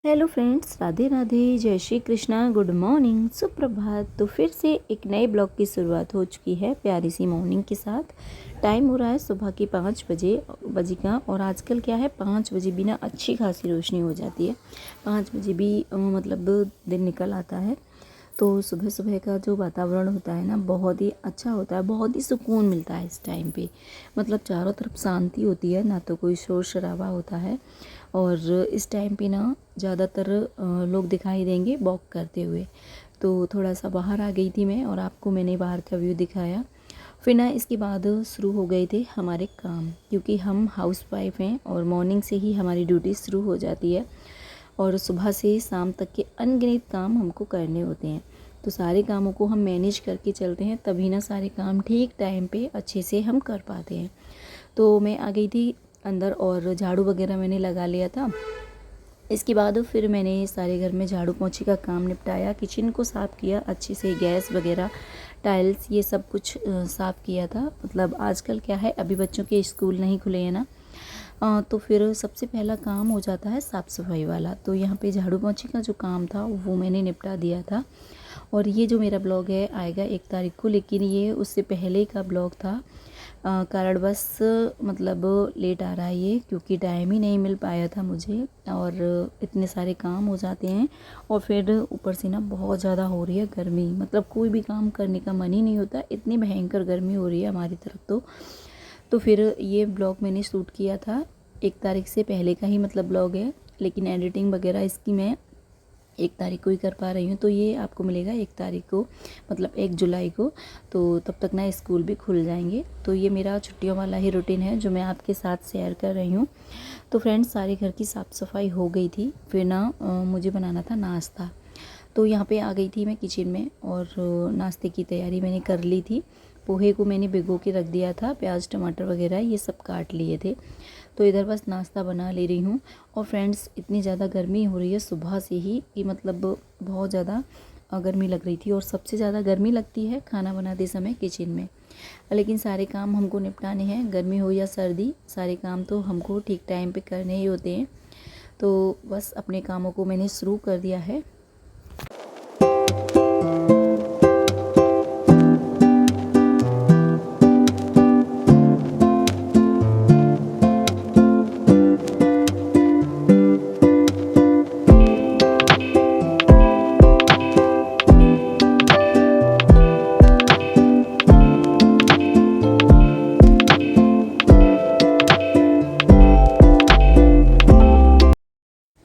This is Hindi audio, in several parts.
हेलो फ्रेंड्स, राधे राधे, जय श्री कृष्णा, गुड मॉर्निंग, सुप्रभात। तो फिर से एक नए ब्लॉग की शुरुआत हो चुकी है प्यारी सी मॉर्निंग के साथ। टाइम हो रहा है सुबह के 5 बजे का। और आजकल क्या है, 5 बजे भी ना अच्छी खासी रोशनी हो जाती है। 5 बजे भी मतलब दिन निकल आता है। तो सुबह सुबह का जो वातावरण होता है ना, बहुत ही अच्छा होता है, बहुत ही सुकून मिलता है इस टाइम पे। मतलब चारों तरफ शांति होती है, ना तो कोई शोर शराबा होता है। और इस टाइम पे ना ज़्यादातर लोग दिखाई देंगे वॉक करते हुए। तो थोड़ा सा बाहर आ गई थी मैं, और आपको मैंने बाहर का व्यू दिखाया। फिर ना इसके बाद शुरू हो गए थे हमारे काम, क्योंकि हम हाउस वाइफ हैं और मॉर्निंग से ही हमारी ड्यूटी शुरू हो जाती है। और सुबह से शाम तक के अनगिनत काम हमको करने होते हैं। तो सारे कामों को हम मैनेज करके चलते हैं, तभी ना सारे काम ठीक टाइम पे अच्छे से हम कर पाते हैं। तो मैं आ गई थी अंदर, और झाड़ू वगैरह मैंने लगा लिया था। इसके बाद फिर मैंने सारे घर में झाड़ू पोंछी का काम निपटाया, किचन को साफ़ किया अच्छे से, गैस वगैरह, टाइल्स, ये सब कुछ साफ़ किया था। मतलब आजकल क्या है, अभी बच्चों के स्कूल नहीं खुले हैं ना। तो फिर सबसे पहला काम हो जाता है साफ़ सफाई वाला। तो यहाँ पे झाड़ू पोंछी का जो काम था वो मैंने निपटा दिया था। और ये जो मेरा ब्लॉग है आएगा 1 तारीख को, लेकिन ये उससे पहले का ब्लॉग था। कारणवश मतलब लेट आ रहा है ये, क्योंकि टाइम ही नहीं मिल पाया था मुझे, और इतने सारे काम हो जाते हैं। और फिर ऊपर से ना बहुत ज़्यादा हो रही है गर्मी, मतलब कोई भी काम करने का मन ही नहीं होता, इतनी भयंकर गर्मी हो रही है हमारी तरफ तो फिर ये ब्लॉग मैंने शूट किया था 1 तारीख से पहले का ही, मतलब ब्लॉग है। लेकिन एडिटिंग वगैरह इसकी मैं 1 तारीख को ही कर पा रही हूँ। तो ये आपको मिलेगा 1 तारीख को, मतलब 1 जुलाई को। तो तब तक ना स्कूल भी खुल जाएंगे। तो ये मेरा छुट्टियों वाला ही रूटीन है जो मैं आपके साथ शेयर कर रही हूँ। तो फ्रेंड्स, सारे घर की साफ़ सफाई हो गई थी। फिर ना मुझे बनाना था नाश्ता। तो यहाँ पे आ गई थी मैं किचन में, और नाश्ते की तैयारी मैंने कर ली थी। पोहे को मैंने भिगो के रख दिया था, प्याज टमाटर वगैरह ये सब काट लिए थे। तो इधर बस नाश्ता बना ले रही हूँ। और फ्रेंड्स, इतनी ज़्यादा गर्मी हो रही है सुबह से ही कि मतलब बहुत ज़्यादा गर्मी लग रही थी। और सबसे ज़्यादा गर्मी लगती है खाना बनाते समय किचन में। लेकिन सारे काम हमको निपटाने हैं, गर्मी हो या सर्दी, सारे काम तो हमको ठीक टाइम पे करने ही होते हैं। तो बस अपने कामों को मैंने शुरू कर दिया है।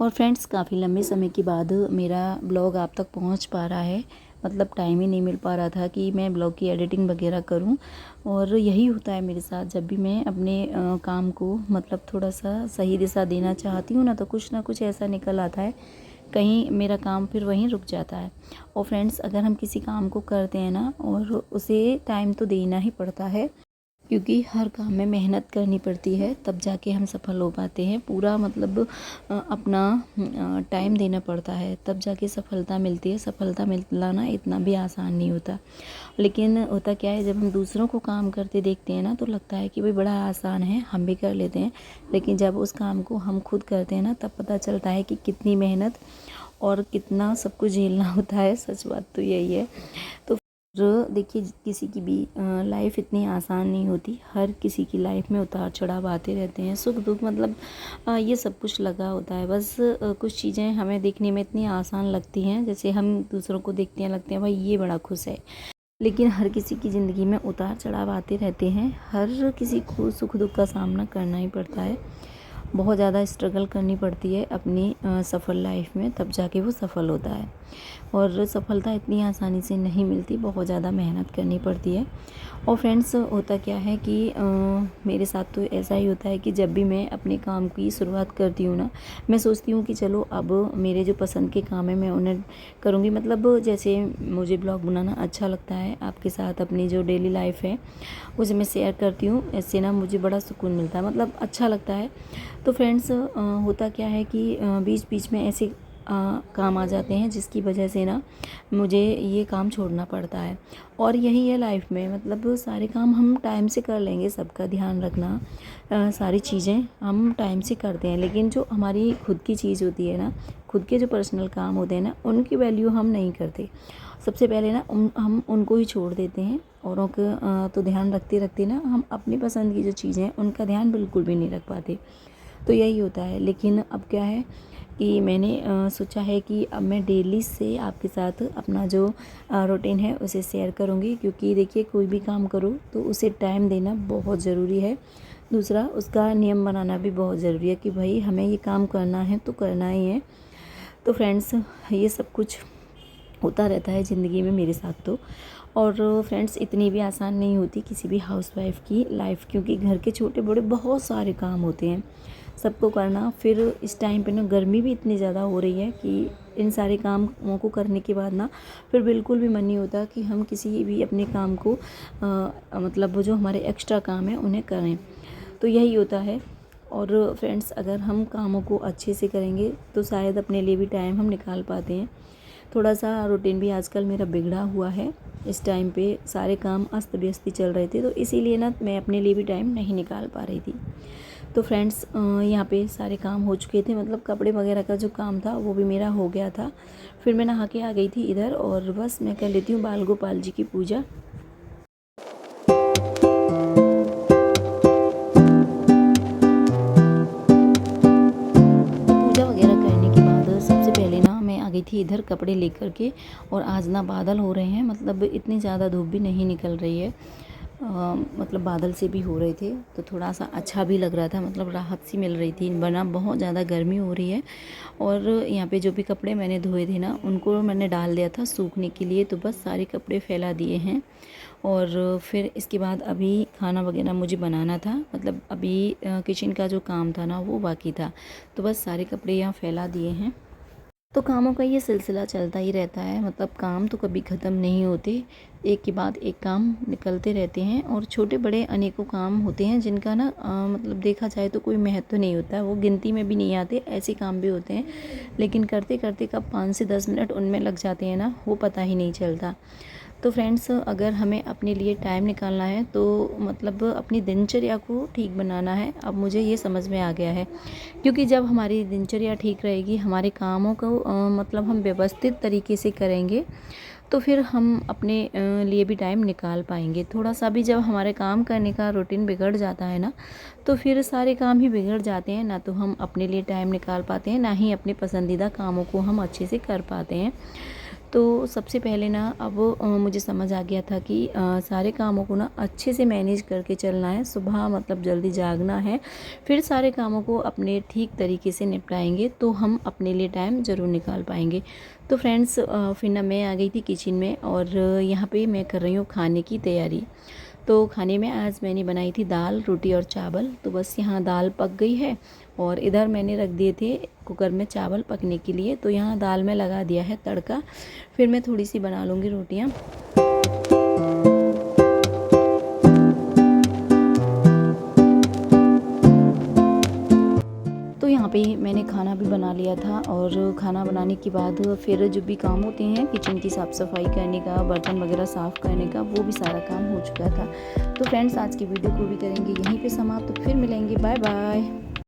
और फ्रेंड्स, काफ़ी लंबे समय के बाद मेरा ब्लॉग आप तक पहुंच पा रहा है। मतलब टाइम ही नहीं मिल पा रहा था कि मैं ब्लॉग की एडिटिंग वगैरह करूं। और यही होता है मेरे साथ, जब भी मैं अपने काम को मतलब थोड़ा सा सही दिशा देना चाहती हूँ ना, तो कुछ ना कुछ ऐसा निकल आता है, कहीं मेरा काम फिर वहीं रुक जाता है। और फ्रेंड्स, अगर हम किसी काम को करते हैं ना, और उसे टाइम तो देना ही पड़ता है, क्योंकि हर काम में मेहनत करनी पड़ती है, तब जाके हम सफल हो पाते हैं। पूरा मतलब अपना टाइम देना पड़ता है, तब जाके सफलता मिलती है। सफलता मिलना ना इतना भी आसान नहीं होता। लेकिन होता क्या है, जब हम दूसरों को काम करते देखते हैं ना, तो लगता है कि भाई बड़ा आसान है, हम भी कर लेते हैं। लेकिन जब उस काम को हम खुद करते हैं ना, तब पता चलता है कि कितनी मेहनत और कितना सब कुछ झेलना होता है। सच बात तो यही है। तो देखिए, किसी की भी लाइफ इतनी आसान नहीं होती। हर किसी की लाइफ में उतार चढ़ाव आते रहते हैं, सुख दुख, मतलब ये सब कुछ लगा होता है। बस कुछ चीज़ें हमें देखने में इतनी आसान लगती हैं, जैसे हम दूसरों को देखते हैं लगते हैं भाई ये बड़ा खुश है। लेकिन हर किसी की ज़िंदगी में उतार चढ़ाव आते रहते हैं। हर किसी को सुख दुख का सामना करना ही पड़ता है। बहुत ज़्यादा स्ट्रगल करनी पड़ती है अपनी सफल लाइफ में, तब जाके वो सफल होता है। और सफलता इतनी आसानी से नहीं मिलती, बहुत ज़्यादा मेहनत करनी पड़ती है। और फ्रेंड्स, होता क्या है कि मेरे साथ तो ऐसा ही होता है कि जब भी मैं अपने काम की शुरुआत करती हूँ ना, मैं सोचती हूँ कि चलो अब मेरे जो पसंद के काम है मैं उन्हें करूँगी। मतलब जैसे मुझे ब्लॉग बनाना अच्छा लगता है, आपके साथ अपनी जो डेली लाइफ है उसे मैं शेयर करती हूँ। इससे ना मुझे बड़ा सुकून मिलता है, मतलब अच्छा लगता है। तो फ्रेंड्स, होता क्या है कि बीच बीच में ऐसे काम आ जाते हैं, जिसकी वजह से ना मुझे ये काम छोड़ना पड़ता है। और यही है लाइफ में, मतलब सारे काम हम टाइम से कर लेंगे, सबका ध्यान रखना, सारी चीज़ें हम टाइम से करते हैं, लेकिन जो हमारी खुद की चीज़ होती है ना, खुद के जो पर्सनल काम होते हैं ना, उनकी वैल्यू हम नहीं करते। सबसे पहले ना हम उनको ही छोड़ देते हैं, औरों का तो ध्यान रखते रखते ना हम अपनी पसंद की जो चीज़ें हैं उनका ध्यान बिल्कुल भी नहीं रख पाते। तो यही होता है। लेकिन अब क्या है कि मैंने सोचा है कि अब मैं डेली से आपके साथ अपना जो रूटीन है उसे शेयर करूँगी, क्योंकि देखिए कोई भी काम करो तो उसे टाइम देना बहुत ज़रूरी है। दूसरा, उसका नियम बनाना भी बहुत ज़रूरी है कि भाई हमें ये काम करना है तो करना ही है। तो फ्रेंड्स, ये सब कुछ होता रहता है ज़िंदगी में मेरे साथ तो। और फ्रेंड्स, इतनी भी आसान नहीं होती किसी भी हाउसवाइफ़ की लाइफ, क्योंकि घर के छोटे बड़े बहुत सारे काम होते हैं सबको करना। फिर इस टाइम पे ना गर्मी भी इतनी ज़्यादा हो रही है कि इन सारे कामों को करने के बाद ना फिर बिल्कुल भी मन नहीं होता कि हम किसी भी अपने काम को मतलब वो जो हमारे एक्स्ट्रा काम है उन्हें करें। तो यही होता है। और फ्रेंड्स, अगर हम कामों को अच्छे से करेंगे तो शायद अपने लिए भी टाइम हम निकाल पाते हैं। थोड़ा सा रूटीन भी आजकल मेरा बिगड़ा हुआ है, इस टाइम पे सारे काम अस्त व्यस्त चल रहे थे, तो इसीलिए ना मैं अपने लिए भी टाइम नहीं निकाल पा रही थी। तो फ्रेंड्स, यहाँ पे सारे काम हो चुके थे, मतलब कपड़े वगैरह का जो काम था वो भी मेरा हो गया था। फिर मैं नहा के आ गई थी इधर, और बस मैं कर लेती हूँ बाल गोपाल जी की पूजा। पूजा वगैरह करने के बाद सबसे पहले ना मैं आ गई थी इधर कपड़े लेकर के। और आज ना बादल हो रहे हैं, मतलब इतनी ज़्यादा धूप भी नहीं निकल रही है, मतलब बादल से भी हो रहे थे, तो थोड़ा सा अच्छा भी लग रहा था, मतलब राहत सी मिल रही थी, वरना बहुत ज़्यादा गर्मी हो रही है। और यहाँ पे जो भी कपड़े मैंने धोए थे ना उनको मैंने डाल दिया था सूखने के लिए, तो बस सारे कपड़े फैला दिए हैं। और फिर इसके बाद अभी खाना वगैरह मुझे बनाना था, मतलब अभी किचन का जो काम था ना वो बाकी था, तो बस सारे कपड़े यहाँ फैला दिए हैं। तो कामों का ये सिलसिला चलता ही रहता है, मतलब काम तो कभी ख़त्म नहीं होते, एक के बाद एक काम निकलते रहते हैं। और छोटे बड़े अनेकों काम होते हैं जिनका ना मतलब देखा जाए तो कोई महत्व नहीं होता है, वो गिनती में भी नहीं आते, ऐसे काम भी होते हैं, लेकिन करते करते कब 5 से 10 मिनट उनमें लग जाते हैं ना, वो पता ही नहीं चलता। तो फ्रेंड्स, अगर हमें अपने लिए टाइम निकालना है तो मतलब अपनी दिनचर्या को ठीक बनाना है, अब मुझे ये समझ में आ गया है। क्योंकि जब हमारी दिनचर्या ठीक रहेगी, हमारे कामों को मतलब हम व्यवस्थित तरीके से करेंगे, तो फिर हम अपने लिए भी टाइम निकाल पाएंगे। थोड़ा सा भी जब हमारे काम करने का रूटीन बिगड़ जाता है ना, तो फिर सारे काम ही बिगड़ जाते हैं, ना तो हम अपने लिए टाइम निकाल पाते हैं, ना ही अपने पसंदीदा कामों को हम अच्छे से कर पाते हैं। तो सबसे पहले ना अब मुझे समझ आ गया था कि सारे कामों को ना अच्छे से मैनेज करके चलना है। सुबह मतलब जल्दी जागना है, फिर सारे कामों को अपने ठीक तरीके से निपटाएंगे तो हम अपने लिए टाइम ज़रूर निकाल पाएंगे। तो फ्रेंड्स, फिर ना मैं आ गई थी किचन में, और यहाँ पे मैं कर रही हूँ खाने की तैयारी। तो खाने में आज मैंने बनाई थी दाल, रोटी और चावल। तो बस यहाँ दाल पक गई है, और इधर मैंने रख दिए थे कुकर में चावल पकने के लिए, तो यहाँ दाल में लगा दिया है तड़का। फिर मैं थोड़ी सी बना लूँगी रोटियाँ। तो यहाँ पे मैंने खाना भी बना लिया था, और खाना बनाने के बाद फिर जो भी काम होते हैं किचन की साफ़ सफाई करने का, बर्तन वगैरह साफ़ करने का, वो भी सारा काम हो चुका था। तो फ्रेंड्स, आज की वीडियो को भी करेंगे यहीं पे समाप्त, तो फिर मिलेंगे, बाय बाय।